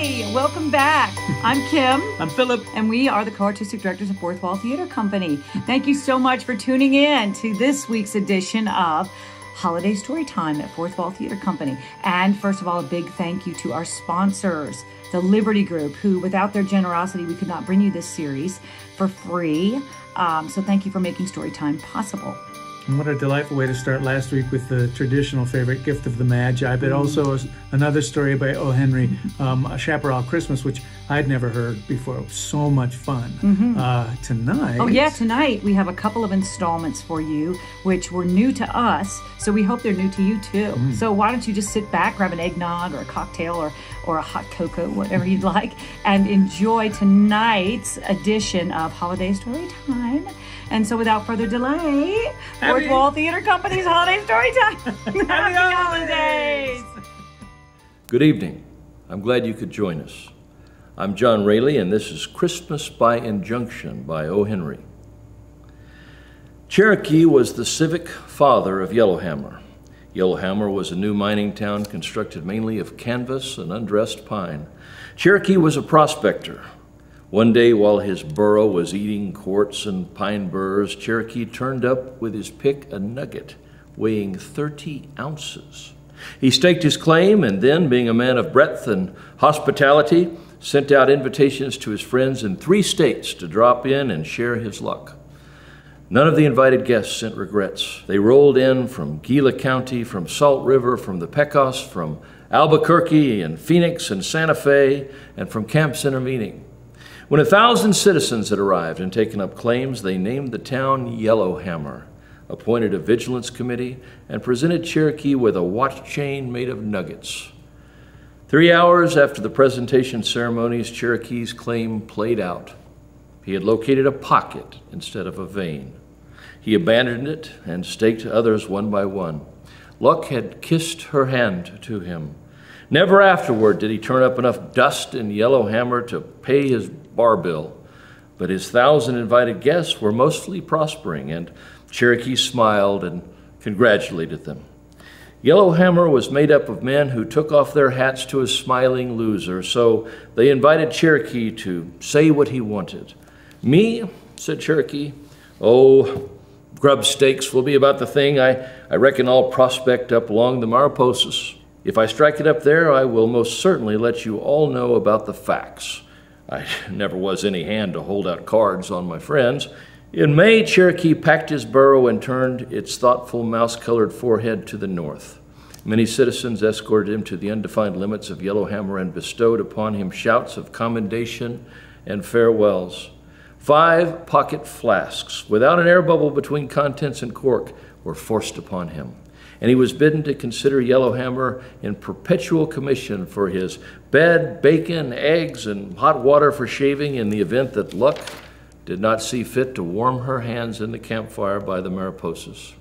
Hi, welcome back. I'm Kim. I'm Philip. And we are the co-artistic directors of Fourth Wall Theater Company. Thank you so much for tuning in to this week's edition of Holiday Storytime at Fourth Wall Theater Company. And first of all, a big thank you to our sponsors, the Liberty Group, who without their generosity, we could not bring you this series for free. So thank you for making Storytime possible. And what a delightful way to start last week with the traditional favorite gift of the Magi, but also another story by 𝗘𝗽𝗶𝗀𝗲, A Chaparral Christmas, which I'd never heard before. It was so much fun. Tonight... Oh yeah, tonight we have a couple of installments for you, which were new to us, so we hope they're new to you too. So why don't you just sit back, grab an eggnog or a cocktail or a hot cocoa, whatever you'd like, and enjoy tonight's edition of Holiday Storytime. And so without further delay, Fourth Wall Theater Company's Holiday Storytime. Happy holidays! Good evening. I'm glad you could join us. I'm John Raley, and this is Christmas by Injunction by 𝗘𝗽𝗶𝗀𝗲. Cherokee was the civic father of Yellowhammer. Yellowhammer was a new mining town constructed mainly of canvas and undressed pine. Cherokee was a prospector. One day while his burro was eating quartz and pine burrs, Cherokee turned up with his pick a nugget weighing 30 ounces. He staked his claim and then, being a man of breadth and hospitality, sent out invitations to his friends in 3 states to drop in and share his luck. None of the invited guests sent regrets. They rolled in from Gila County, from Salt River, from the Pecos, from Albuquerque and Phoenix and Santa Fe, and from Camps Intermeeting. When 1,000 citizens had arrived and taken up claims, they named the town Yellowhammer, appointed a vigilance committee, and presented Cherokee with a watch chain made of nuggets. 3 hours after the presentation ceremonies, Cherokee's claim played out. He had located a pocket instead of a vein. He abandoned it and staked others one by one. Luck had kissed her hand to him. Never afterward did he turn up enough dust in Yellowhammer to pay his bar bill, but his 1,000 invited guests were mostly prospering, and Cherokee smiled and congratulated them. Yellowhammer was made up of men who took off their hats to a smiling loser, so they invited Cherokee to say what he wanted. "Me," said Cherokee, "oh, grub stakes will be about the thing. I reckon I'll prospect up along the Mariposas. If I strike it up there, I will most certainly let you all know about the facts. I never was any hand to hold out cards on my friends." In May, Cherokee packed his burro and turned its thoughtful mouse-colored forehead to the north. Many citizens escorted him to the undefined limits of Yellowhammer and bestowed upon him shouts of commendation and farewells. 5 pocket flasks, without an air bubble between contents and cork, were forced upon him, and he was bidden to consider Yellowhammer in perpetual commission for his bed, bacon, eggs, and hot water for shaving in the event that luck did not see fit to warm her hands in the campfire by the Mariposas.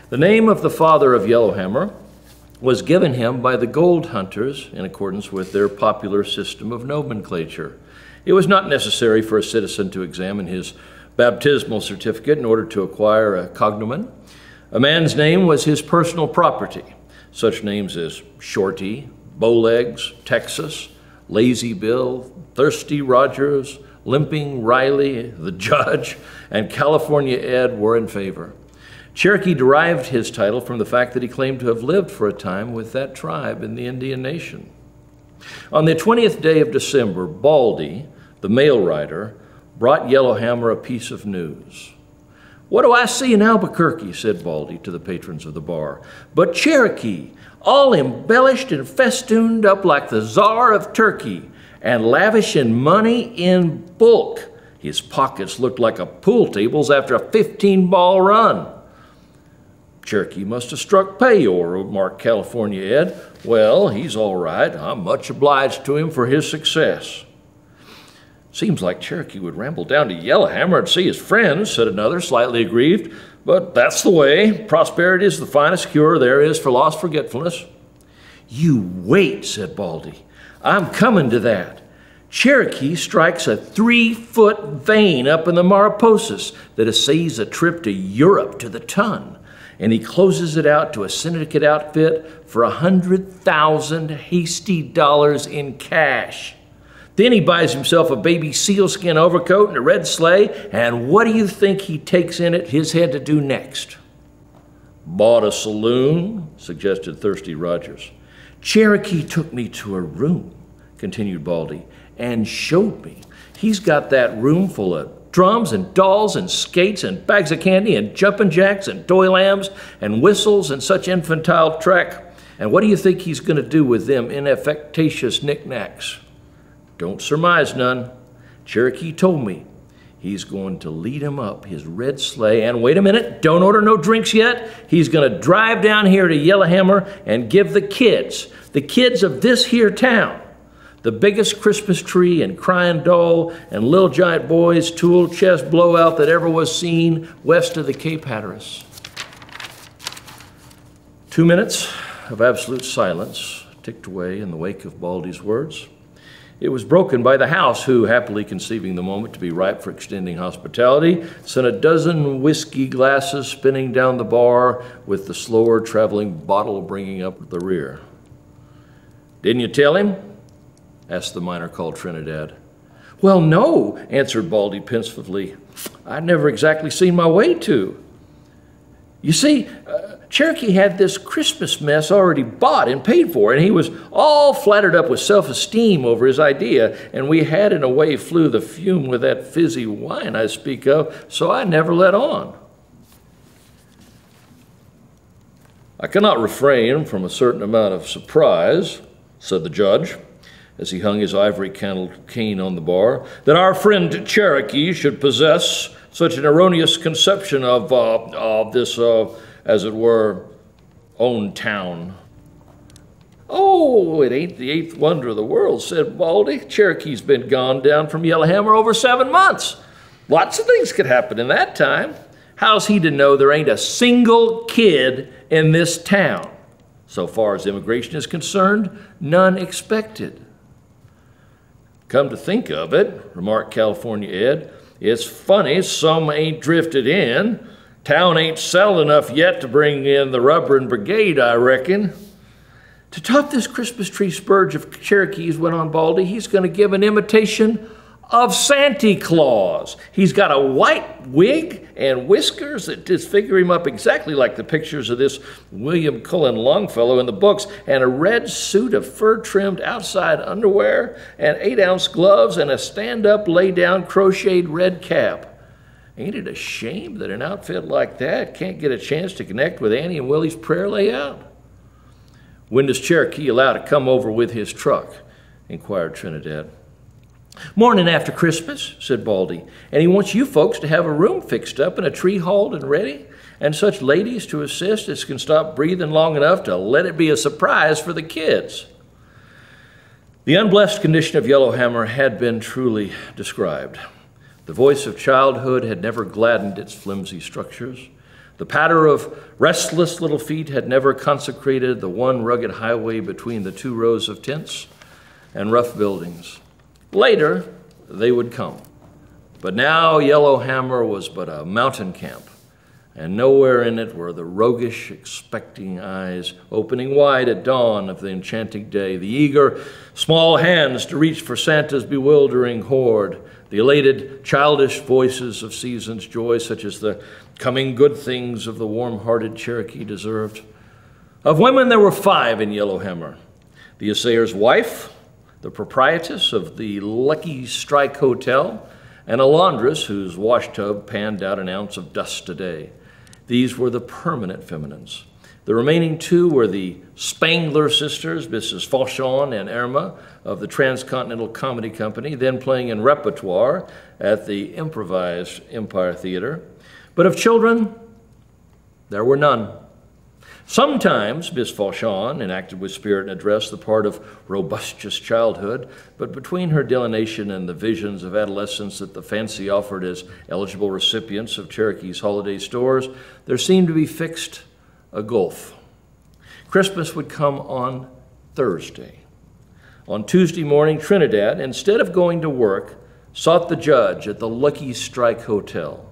The name of the father of Yellowhammer was given him by the gold hunters in accordance with their popular system of nomenclature. It was not necessary for a citizen to examine his baptismal certificate in order to acquire a cognomen. A man's name was his personal property. Such names as Shorty, Bowlegs, Texas, Lazy Bill, Thirsty Rogers, Limping Riley, the Judge, and California Ed were in favor. Cherokee derived his title from the fact that he claimed to have lived for a time with that tribe in the Indian Nation. On the 20th day of December, Baldy, the mail rider, brought Yellowhammer a piece of news. "What do I see in Albuquerque," said Baldy to the patrons of the bar, "but Cherokee, all embellished and festooned up like the Czar of Turkey, and lavishing money in bulk. His pockets looked like a pool tables after a 15-ball run." "Cherokee must have struck payor," remarked California Ed. "Well, he's all right. I'm much obliged to him for his success." "Seems like Cherokee would ramble down to Yellowhammer and see his friends," said another, slightly aggrieved. "But that's the way. Prosperity is the finest cure there is for lost forgetfulness." "You wait," said Baldy. "I'm coming to that. Cherokee strikes a 3-foot vein up in the Mariposas that essays a trip to Europe to the ton. and he closes it out to a syndicate outfit for $100,000 hasty dollars in cash. Then he buys himself a baby sealskin overcoat and a red sleigh, and what do you think he takes in it his head to do next? Bought a saloon, suggested Thirsty Rogers. Cherokee took me to a room, continued Baldy, and showed me. He's got that room full of drums and dolls and skates and bags of candy and jumping jacks and toy lambs and whistles and such infantile track. And what do you think he's going to do with them ineffectatious knickknacks? Don't surmise none. Cherokee told me he's going to lead him up his red sleigh, and wait a minute, don't order no drinks yet. He's going to drive down here to Yellowhammer and give the kids of this here town, the biggest Christmas tree and crying doll and little giant boys tool chest blowout that ever was seen west of the Cape Hatteras. 2 minutes of absolute silence ticked away in the wake of Baldy's words. It was broken by the house, who, happily conceiving the moment to be ripe for extending hospitality, sent a dozen whiskey glasses spinning down the bar, with the slower traveling bottle bringing up the rear. Didn't you tell him? Asked the miner called Trinidad. Well, no, answered Baldy pensively. I'd never exactly seen my way to. You see, Cherokee had this Christmas mess already bought and paid for, and he was all flattered up with self-esteem over his idea, and we had in a way flew the fume with that fizzy wine I speak of, so I never let on. I cannot refrain from a certain amount of surprise, said the judge, as he hung his ivory-candled cane on the bar, that our friend Cherokee should possess such an erroneous conception of this, as it were, own town. Oh, it ain't the eighth wonder of the world, said Baldy. Cherokee's been gone down from Yellowhammer over 7 months. Lots of things could happen in that time. How's he to know there ain't a single kid in this town? So far as immigration is concerned, none expected. Come to think of it, remarked California Ed, it's funny some ain't drifted in. Town ain't settled enough yet to bring in the rubber and brigade, I reckon. To top this Christmas tree spurge of Cherokees, went on Baldy, he's going to give an imitation of Santa Claus. He's got a white wig and whiskers that disfigure him up exactly like the pictures of this William Cullen Longfellow in the books, and a red suit of fur-trimmed outside underwear, and 8-ounce gloves, and a stand-up, lay-down, crocheted red cap. Ain't it a shame that an outfit like that can't get a chance to connect with Annie and Willie's prayer layout? When does Cherokee allow to come over with his truck? Inquired Trinidad. Morning after Christmas, said Baldy, and he wants you folks to have a room fixed up and a tree hauled and ready, and such ladies to assist as can stop breathing long enough to let it be a surprise for the kids. The unblessed condition of Yellowhammer had been truly described. The voice of childhood had never gladdened its flimsy structures. The patter of restless little feet had never consecrated the one rugged highway between the 2 rows of tents and rough buildings. Later, they would come. But now Yellowhammer was but a mountain camp, and nowhere in it were the roguish, expecting eyes opening wide at dawn of the enchanting day, the eager, small hands to reach for Santa's bewildering hoard, the elated, childish voices of season's joy, such as the coming good things of the warm-hearted Cherokee deserved. Of women, there were 5 in Yellowhammer. The assayer's wife, the proprietress of the Lucky Strike Hotel, and a laundress whose washtub panned out an ounce of dust a day. These were the permanent feminines. The remaining 2 were the Spangler sisters, Mrs. Fauchon and Irma, of the Transcontinental Comedy Company, then playing in repertoire at the improvised Empire Theater. But of children, there were none. Sometimes Miss Fauchon enacted with spirit and address the part of robustious childhood, but between her delineation and the visions of adolescence that the fancy offered as eligible recipients of Cherokee's holiday stores, there seemed to be fixed a gulf. Christmas would come on Thursday. On Tuesday morning, Trinidad, instead of going to work, sought the judge at the Lucky Strike Hotel.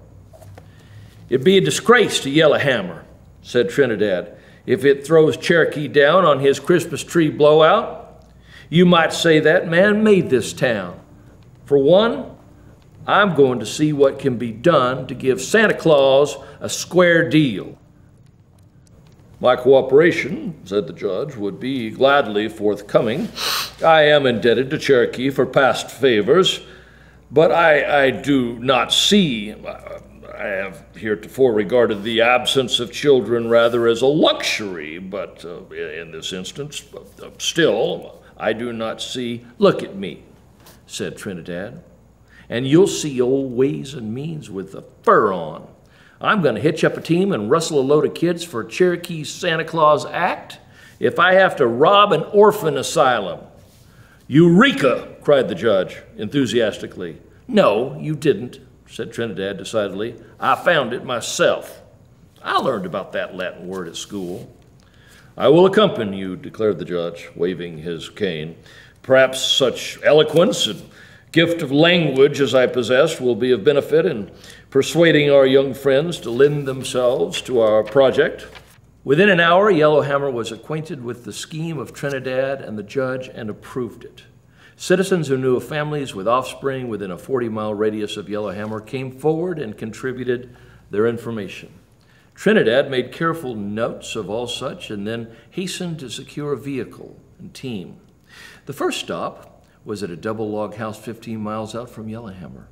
It'd be a disgrace to Yellowhammer, said Trinidad. "If it throws Cherokee down on his Christmas tree blowout, you might say that man made this town. For one, I'm going to see what can be done to give Santa Claus a square deal." "My cooperation," said the judge, "would be gladly forthcoming. I am indebted to Cherokee for past favors, but I do not see. I have heretofore regarded the absence of children rather as a luxury, but in this instance, still, I do not see." "Look at me," said Trinidad, "and you'll see old Ways and Means with the fur on. I'm going to hitch up a team and rustle a load of kids for Cherokee's Santa Claus Act if I have to rob an orphan asylum." "Eureka!" cried the judge enthusiastically. "No, you didn't," said Trinidad decidedly. "I found it myself. I learned about that Latin word at school." "I will accompany you," declared the judge, waving his cane. "Perhaps such eloquence and gift of language as I possess will be of benefit in persuading our young friends to lend themselves to our project." Within an hour, Yellowhammer was acquainted with the scheme of Trinidad and the judge and approved it. Citizens who knew of families with offspring within a 40-mile radius of Yellowhammer came forward and contributed their information. Trinidad made careful notes of all such and then hastened to secure a vehicle and team. The first stop was at a double log house 15 miles out from Yellowhammer.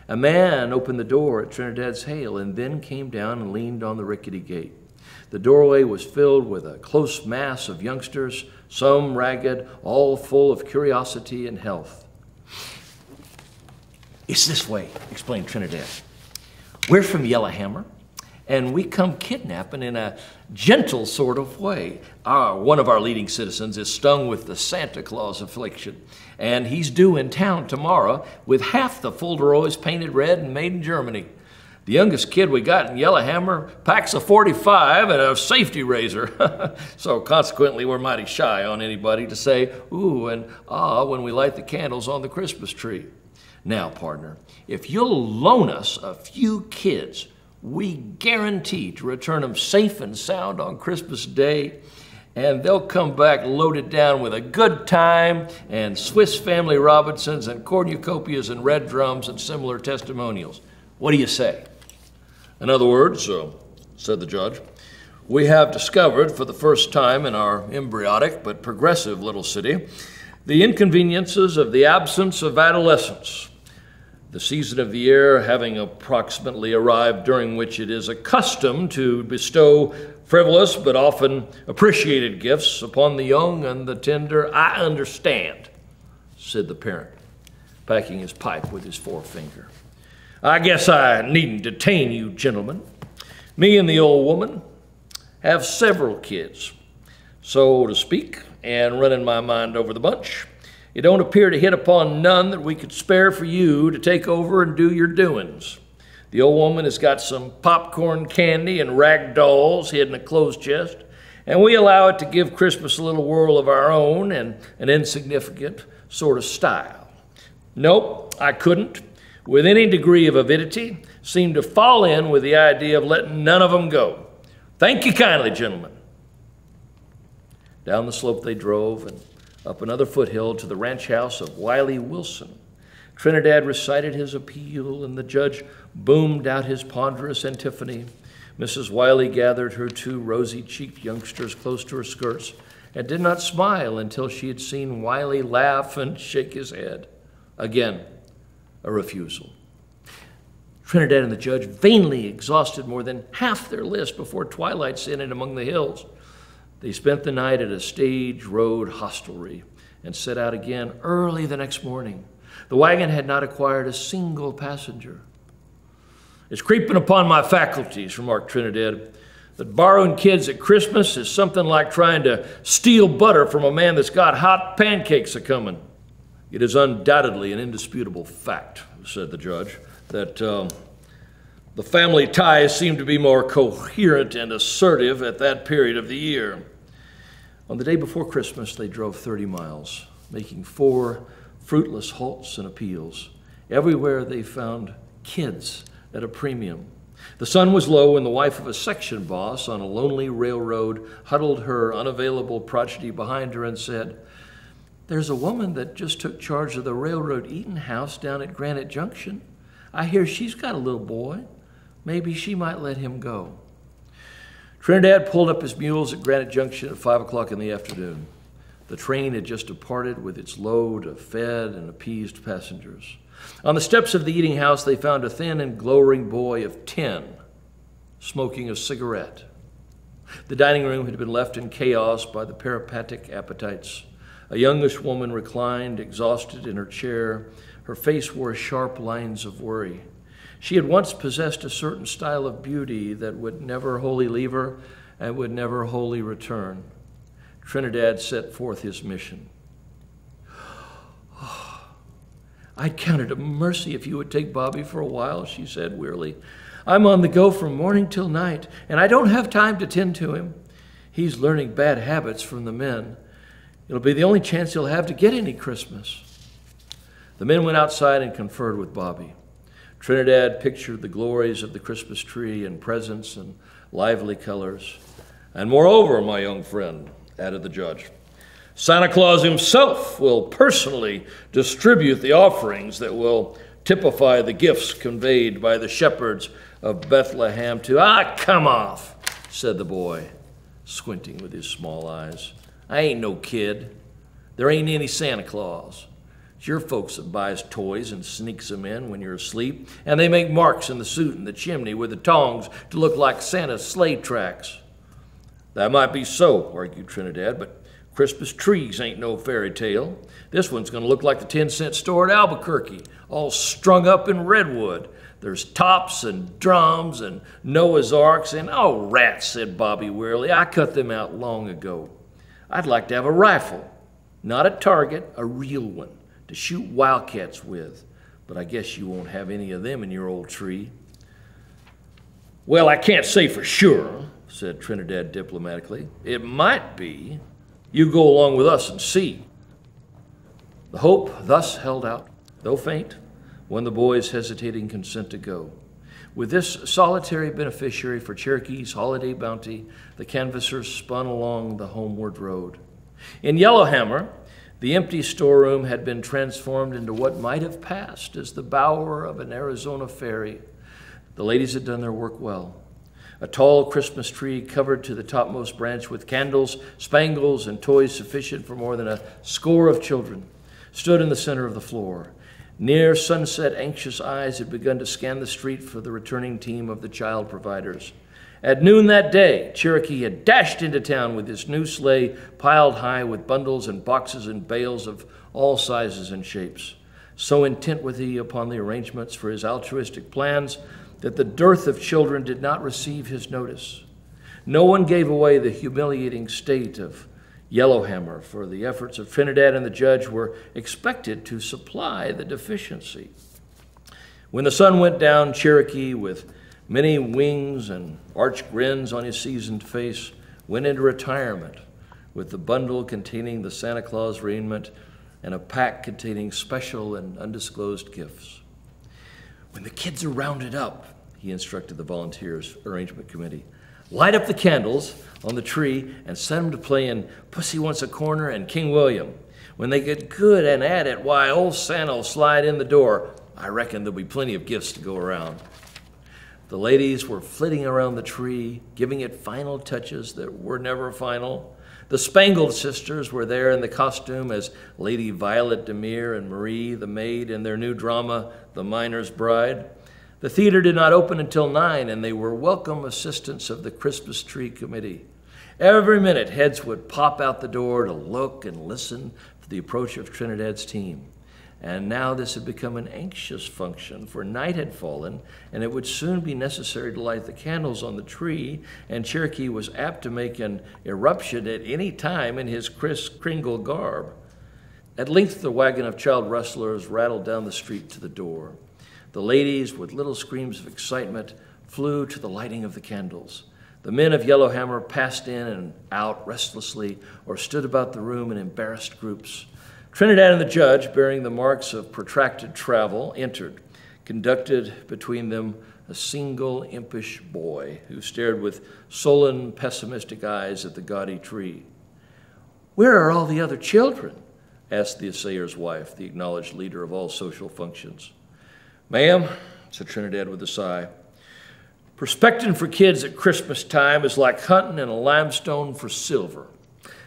A man opened the door at Trinidad's hail and then came down and leaned on the rickety gate. The doorway was filled with a close mass of youngsters, some ragged, all full of curiosity and health. "It's this way," explained Trinidad. "We're from Yellowhammer, and we come kidnapping in a gentle sort of way. One of our leading citizens is stung with the Santa Claus affliction, and he's due in town tomorrow with half the Fulderoys painted red and made in Germany. The youngest kid we got in Yellowhammer packs a .45 and a safety razor. So consequently, we're mighty shy on anybody to say ooh and ah when we light the candles on the Christmas tree. Now, partner, if you'll loan us a few kids, we guarantee to return them safe and sound on Christmas Day, and they'll come back loaded down with a good time and Swiss Family Robinsons and cornucopias and red drums and similar testimonials. What do you say?" "In other words," said the judge, "we have discovered for the first time in our embryotic but progressive little city the inconveniences of the absence of adolescence, the season of the year having approximately arrived during which it is a custom to bestow frivolous but often appreciated gifts upon the young and the tender." "I understand," said the parent, packing his pipe with his forefinger. "I guess I needn't detain you gentlemen. Me and the old woman have several kids, so to speak, and running my mind over the bunch, it don't appear to hit upon none that we could spare for you to take over and do your doings. The old woman has got some popcorn candy and rag dolls hid in a clothes chest, and we allow it to give Christmas a little whirl of our own and an insignificant sort of style. Nope, I couldn't, with any degree of avidity, seem to fall in with the idea of letting none of them go. Thank you kindly, gentlemen." Down the slope they drove and up another foothill to the ranch house of Wiley Wilson. Trinidad recited his appeal, and the judge boomed out his ponderous antiphony. Mrs. Wiley gathered her two rosy-cheeked youngsters close to her skirts and did not smile until she had seen Wiley laugh and shake his head. Again, a refusal. Trinidad and the judge vainly exhausted more than half their list before twilight set in among the hills. They spent the night at a stage road hostelry and set out again early the next morning. The wagon had not acquired a single passenger. "It's creeping upon my faculties," remarked Trinidad, "that borrowing kids at Christmas is something like trying to steal butter from a man that's got hot pancakes a-coming." "It is undoubtedly an indisputable fact," said the judge, "that the family ties seem to be more coherent and assertive at that period of the year." On the day before Christmas, they drove 30 miles, making 4 fruitless halts and appeals. Everywhere they found kids at a premium. The sun was low, and the wife of a section boss on a lonely railroad huddled her unavailable progeny behind her and said, "There's a woman that just took charge of the railroad eating house down at Granite Junction. I hear she's got a little boy. Maybe she might let him go." Trinidad pulled up his mules at Granite Junction at 5 o'clock in the afternoon. The train had just departed with its load of fed and appeased passengers. On the steps of the eating house, they found a thin and glowering boy of 10, smoking a cigarette. The dining room had been left in chaos by the peripatetic appetites. A youngish woman reclined, exhausted in her chair. Her face wore sharp lines of worry. She had once possessed a certain style of beauty that would never wholly leave her and would never wholly return. Trinidad set forth his mission. "I'd count it a mercy if you would take Bobby for a while," she said wearily. "I'm on the go from morning till night, and I don't have time to tend to him. He's learning bad habits from the men. It'll be the only chance he'll have to get any Christmas." The men went outside and conferred with Bobby. Trinidad pictured the glories of the Christmas tree and presents and lively colors. "And moreover, my young friend," added the judge, "Santa Claus himself will personally distribute the offerings that will typify the gifts conveyed by the shepherds of Bethlehem to—" "Ah, come off," said the boy, squinting with his small eyes. "I ain't no kid. There ain't any Santa Claus. It's your folks that buys toys and sneaks them in when you're asleep, and they make marks in the suit and the chimney with the tongs to look like Santa's sleigh tracks." "That might be so," argued Trinidad, "but Christmas trees ain't no fairy tale. This one's going to look like the 10-cent store at Albuquerque, all strung up in redwood. There's tops and drums and Noah's Arks and—" "Oh, rats," said Bobby wearily. "I cut them out long ago. I'd like to have a rifle, not a target, a real one, to shoot wildcats with. But I guess you won't have any of them in your old tree." "Well, I can't say for sure," said Trinidad diplomatically. "It might be. You go along with us and see." The hope thus held out, though faint, won the boy's hesitating consent to go. With this solitary beneficiary for Cherokee's holiday bounty, the canvassers spun along the homeward road. In Yellowhammer, the empty storeroom had been transformed into what might have passed as the bower of an Arizona ferry. The ladies had done their work well. A tall Christmas tree covered to the topmost branch with candles, spangles, and toys sufficient for more than a score of children stood in the center of the floor. Near sunset, anxious eyes had begun to scan the street for the returning team of the child providers. At noon that day, Cherokee had dashed into town with his new sleigh piled high with bundles and boxes and bales of all sizes and shapes. So intent was he upon the arrangements for his altruistic plans that the dearth of children did not receive his notice. No one gave away the humiliating state of Yellowhammer, for the efforts of Trinidad and the judge were expected to supply the deficiency. When the sun went down, Cherokee, with many wings and arch grins on his seasoned face, went into retirement with the bundle containing the Santa Claus raiment and a pack containing special and undisclosed gifts. "When the kids are rounded up," he instructed the volunteers arrangement committee, "light up the candles on the tree and send them to play in Pussy Wants a Corner and King William. When they get good and at it, why, old Santa will slide in the door. I reckon there'll be plenty of gifts to go around." The ladies were flitting around the tree, giving it final touches that were never final. The Spangled sisters were there in the costume as Lady Violet Demere and Marie, the maid, in their new drama, The Miner's Bride. The theater did not open until 9, and they were welcome assistants of the Christmas Tree Committee. Every minute, heads would pop out the door to look and listen for the approach of Trinidad's team. And now this had become an anxious function, for night had fallen, and it would soon be necessary to light the candles on the tree, and Cherokee was apt to make an eruption at any time in his Kris Kringle garb. At length, the wagon of child rustlers rattled down the street to the door. The ladies, with little screams of excitement, flew to the lighting of the candles. The men of Yellowhammer passed in and out restlessly or stood about the room in embarrassed groups. Trinidad and the judge, bearing the marks of protracted travel, entered. Conducted between them a single impish boy who stared with sullen, pessimistic eyes at the gaudy tree. "Where are all the other children?" asked the assayer's wife, the acknowledged leader of all social functions. "Ma'am," said Trinidad with a sigh, "prospecting for kids at Christmas time is like hunting in a limestone for silver.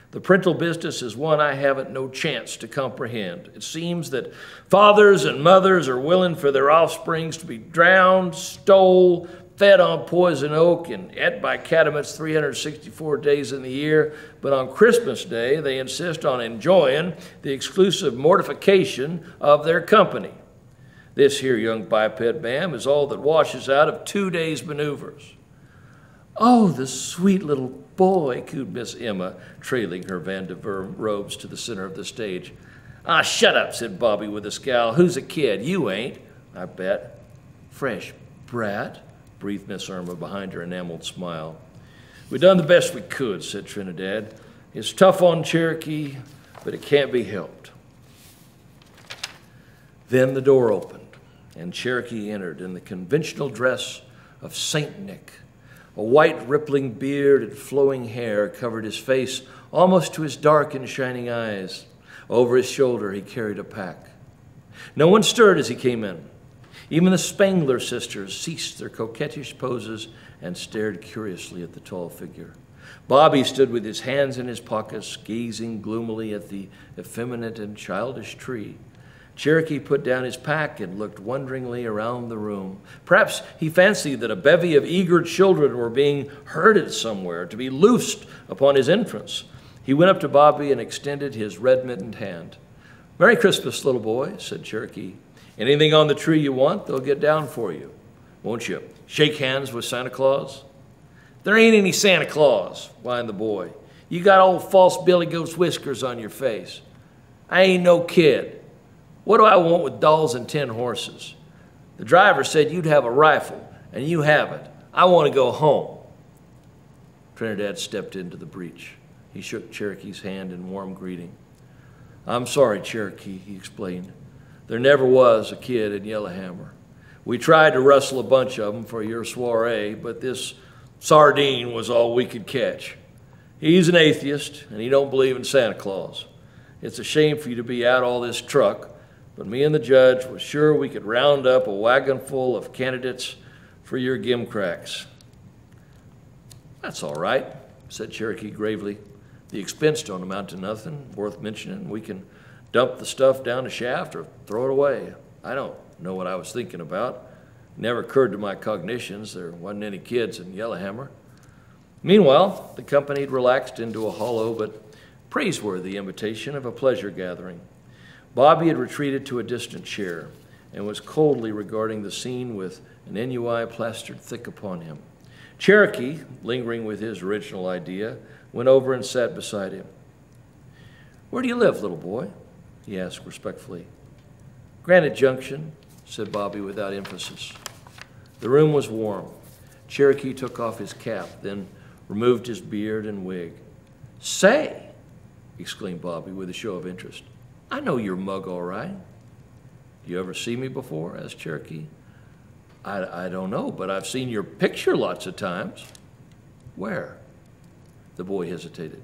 The parental business is one I haven't no chance to comprehend. It seems that fathers and mothers are willing for their offsprings to be drowned, stole, fed on poison oak, and ate by catamites 364 days in the year, but on Christmas Day they insist on enjoying the exclusive mortification of their company. This here young biped, ma'am, is all that washes out of 2 days' maneuvers." "Oh, the sweet little boy," cooed Miss Emma, trailing her Van de Verme robes to the center of the stage. "Ah, shut up," said Bobby with a scowl. "Who's a kid? You ain't, I bet." "Fresh brat," breathed Miss Irma behind her enameled smile. "We done the best we could," said Trinidad. "It's tough on Cherokee, but it can't be helped." Then the door opened, and Cherokee entered in the conventional dress of Saint Nick. A white rippling beard and flowing hair covered his face almost to his dark and shining eyes. Over his shoulder he carried a pack. No one stirred as he came in. Even the Spangler sisters ceased their coquettish poses and stared curiously at the tall figure. Bobby stood with his hands in his pockets, gazing gloomily at the effeminate and childish tree. Cherokee put down his pack and looked wonderingly around the room. Perhaps he fancied that a bevy of eager children were being herded somewhere to be loosed upon his entrance. He went up to Bobby and extended his red-mittened hand. "Merry Christmas, little boy," said Cherokee. "Anything on the tree you want, they'll get down for you. Won't you shake hands with Santa Claus?" "There ain't any Santa Claus," whined the boy. "You got old false Billy Goat's whiskers on your face. I ain't no kid. What do I want with dolls and 10 horses? The driver said you'd have a rifle, and you haven't. I want to go home." Trinidad stepped into the breach. He shook Cherokee's hand in warm greeting. "I'm sorry, Cherokee," he explained. "There never was a kid in Yellowhammer. We tried to rustle a bunch of them for your soiree, but this sardine was all we could catch. He's an atheist, and he don't believe in Santa Claus. It's a shame for you to be out all this truck, but me and the judge was sure we could round up a wagon full of candidates for your gimcracks." "That's all right," said Cherokee gravely. "The expense don't amount to nothing worth mentioning. We can dump the stuff down the shaft or throw it away. I don't know what I was thinking about. It never occurred to my cognitions there wasn't any kids in Yellowhammer." Meanwhile, the company had relaxed into a hollow but praiseworthy imitation of a pleasure gathering. Bobby had retreated to a distant chair and was coldly regarding the scene with an ennui plastered thick upon him. Cherokee, lingering with his original idea, went over and sat beside him. "Where do you live, little boy?" he asked respectfully. "Granite Junction," said Bobby without emphasis. The room was warm. Cherokee took off his cap, then removed his beard and wig. "Say!" exclaimed Bobby with a show of interest. "I know your mug all right." "You ever see me before?" asked Cherokee. I don't know, but I've seen your picture lots of times." "Where?" The boy hesitated.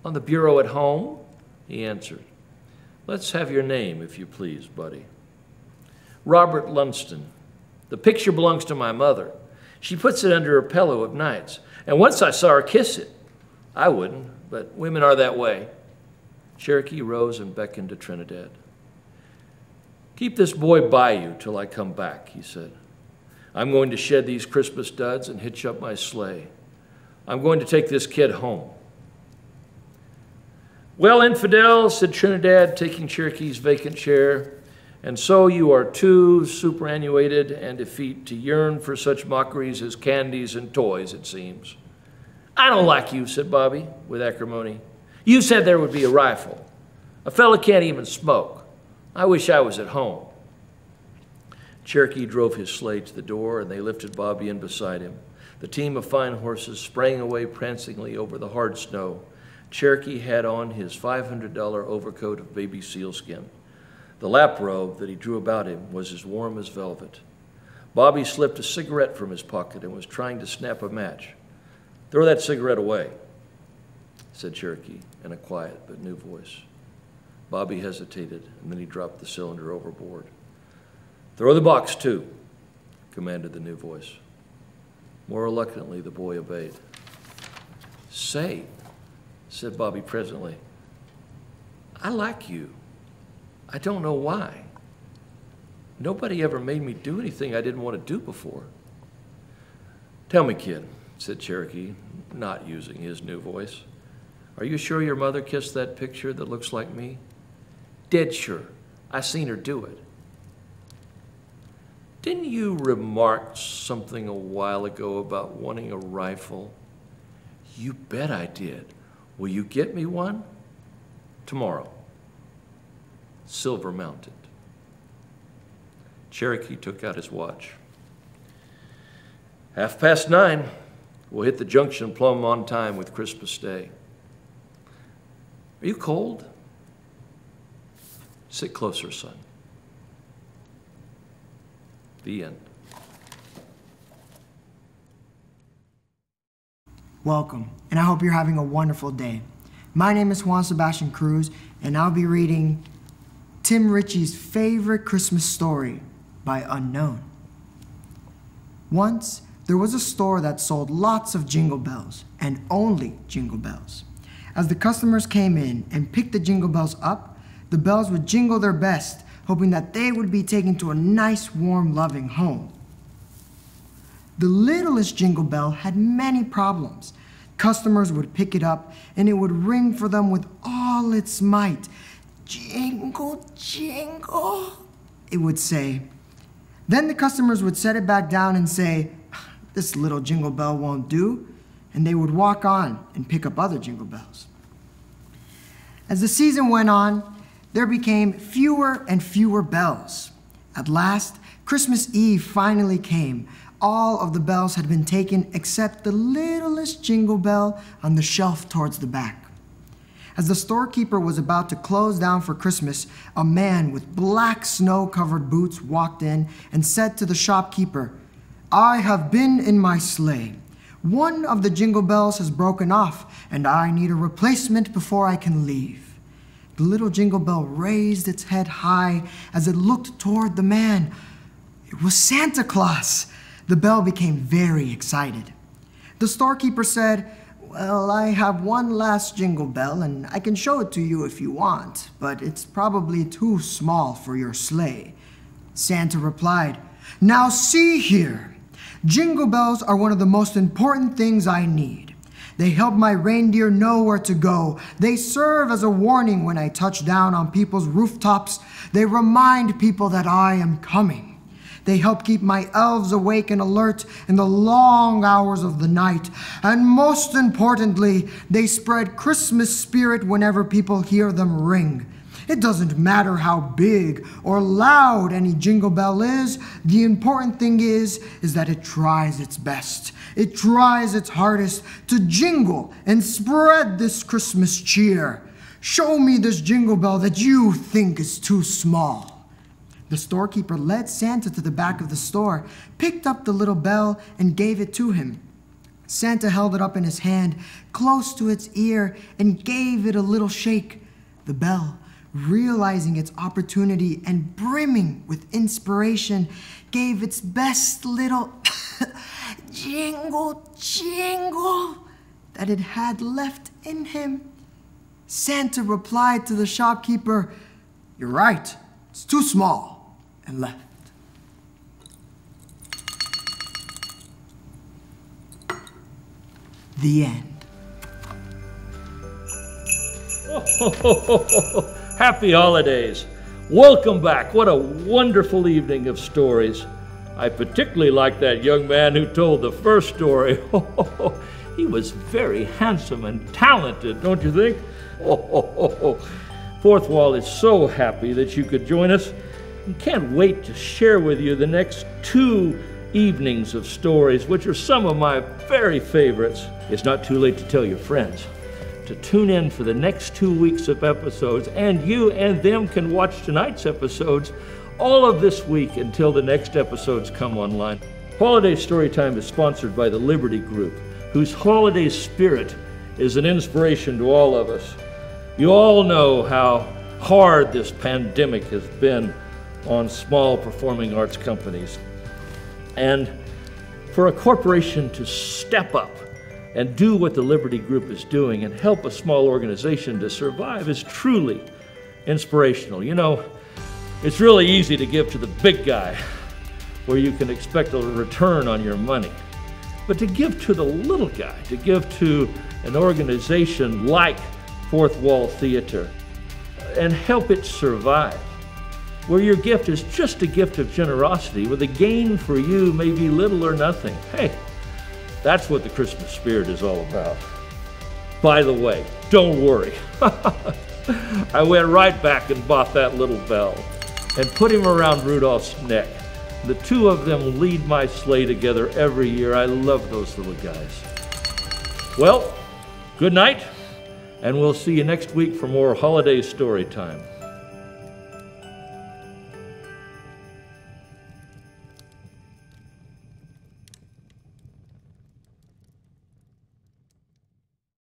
"On the bureau at home," he answered. "Let's have your name, if you please, buddy." "Robert Lunston. The picture belongs to my mother. She puts it under her pillow of nights, and once I saw her kiss it. I wouldn't, but women are that way." Cherokee rose and beckoned to Trinidad. "Keep this boy by you till I come back," he said. "I'm going to shed these Christmas duds and hitch up my sleigh. I'm going to take this kid home." "Well, infidel," said Trinidad, taking Cherokee's vacant chair, "and so you are too superannuated and effete to yearn for such mockeries as candies and toys, it seems." "I don't like you," said Bobby with acrimony. "You said there would be a rifle. A fella can't even smoke. I wish I was at home." Cherokee drove his sleigh to the door, and they lifted Bobby in beside him. The team of fine horses sprang away prancingly over the hard snow. Cherokee had on his $500 overcoat of baby sealskin. The lap robe that he drew about him was as warm as velvet. Bobby slipped a cigarette from his pocket and was trying to snap a match. "Throw that cigarette away," said Cherokee in a quiet but new voice. Bobby hesitated, and then he dropped the cylinder overboard. "Throw the box, too," commanded the new voice. More reluctantly, the boy obeyed. "Say," said Bobby presently, "I like you. I don't know why. Nobody ever made me do anything I didn't want to do before." "Tell me, kid," said Cherokee, not using his new voice, "are you sure your mother kissed that picture that looks like me?" "Dead sure. I seen her do it." "Didn't you remark something a while ago about wanting a rifle?" "You bet I did. Will you get me one?" "Tomorrow. Silver mounted." Cherokee took out his watch. 9:30. We'll hit the junction plumb on time with Christmas Day. Are you cold? Sit closer, son. The end. Welcome, and I hope you're having a wonderful day. My name is Juan Sebastián Cruz, and I'll be reading Tim Richey's favorite Christmas story by Unknown. Once, there was a store that sold lots of jingle bells, and only jingle bells. As the customers came in and picked the jingle bells up, the bells would jingle their best, hoping that they would be taken to a nice, warm, loving home. The littlest jingle bell had many problems. Customers would pick it up, and it would ring for them with all its might. "Jingle, jingle," it would say. Then the customers would set it back down and say, "This little jingle bell won't do," and they would walk on and pick up other jingle bells. As the season went on, there became fewer and fewer bells. At last, Christmas Eve finally came. All of the bells had been taken except the littlest jingle bell on the shelf towards the back. As the storekeeper was about to close down for Christmas, a man with black snow-covered boots walked in and said to the shopkeeper, "I have been in my sleigh. One of the jingle bells has broken off, and I need a replacement before I can leave." The little jingle bell raised its head high as it looked toward the man. It was Santa Claus. The bell became very excited. The storekeeper said, "Well, I have one last jingle bell, and I can show it to you if you want, but it's probably too small for your sleigh." Santa replied, "Now see here. Jingle bells are one of the most important things I need. They help my reindeer know where to go. They serve as a warning when I touch down on people's rooftops. They remind people that I am coming. They help keep my elves awake and alert in the long hours of the night. And most importantly, they spread Christmas spirit whenever people hear them ring. It doesn't matter how big or loud any jingle bell is. The important thing is that it tries its best. It tries its hardest to jingle and spread this Christmas cheer. Show me this jingle bell that you think is too small." The storekeeper led Santa to the back of the store, picked up the little bell, and gave it to him. Santa held it up in his hand, close to its ear, and gave it a little shake. The bell, realizing its opportunity and brimming with inspiration, gave its best little jingle, jingle that it had left in him. Santa replied to the shopkeeper, "You're right, it's too small," and left. The end. Happy holidays. Welcome back. What a wonderful evening of stories. I particularly like that young man who told the first story. He was very handsome and talented, don't you think? Fourth Wall is so happy that you could join us. and can't wait to share with you the next 2 evenings of stories, which are some of my very favorites. It's not too late to tell your friends to tune in for the next 2 weeks of episodes, and you and them can watch tonight's episodes all of this week until the next episodes come online. Holiday Storytime is sponsored by the Liberty Group, whose holiday spirit is an inspiration to all of us. You all know how hard this pandemic has been on small performing arts companies. And for a corporation to step up and do what the Liberty Group is doing and help a small organization to survive is truly inspirational. You know, it's really easy to give to the big guy where you can expect a return on your money. But to give to the little guy, to give to an organization like Fourth Wall Theater and help it survive, where your gift is just a gift of generosity, where the gain for you may be little or nothing. Hey, that's what the Christmas spirit is all about. By the way, don't worry. I went right back and bought that little bell and put him around Rudolph's neck. The two of them lead my sleigh together every year. I love those little guys. Well, good night, and we'll see you next week for more holiday story time.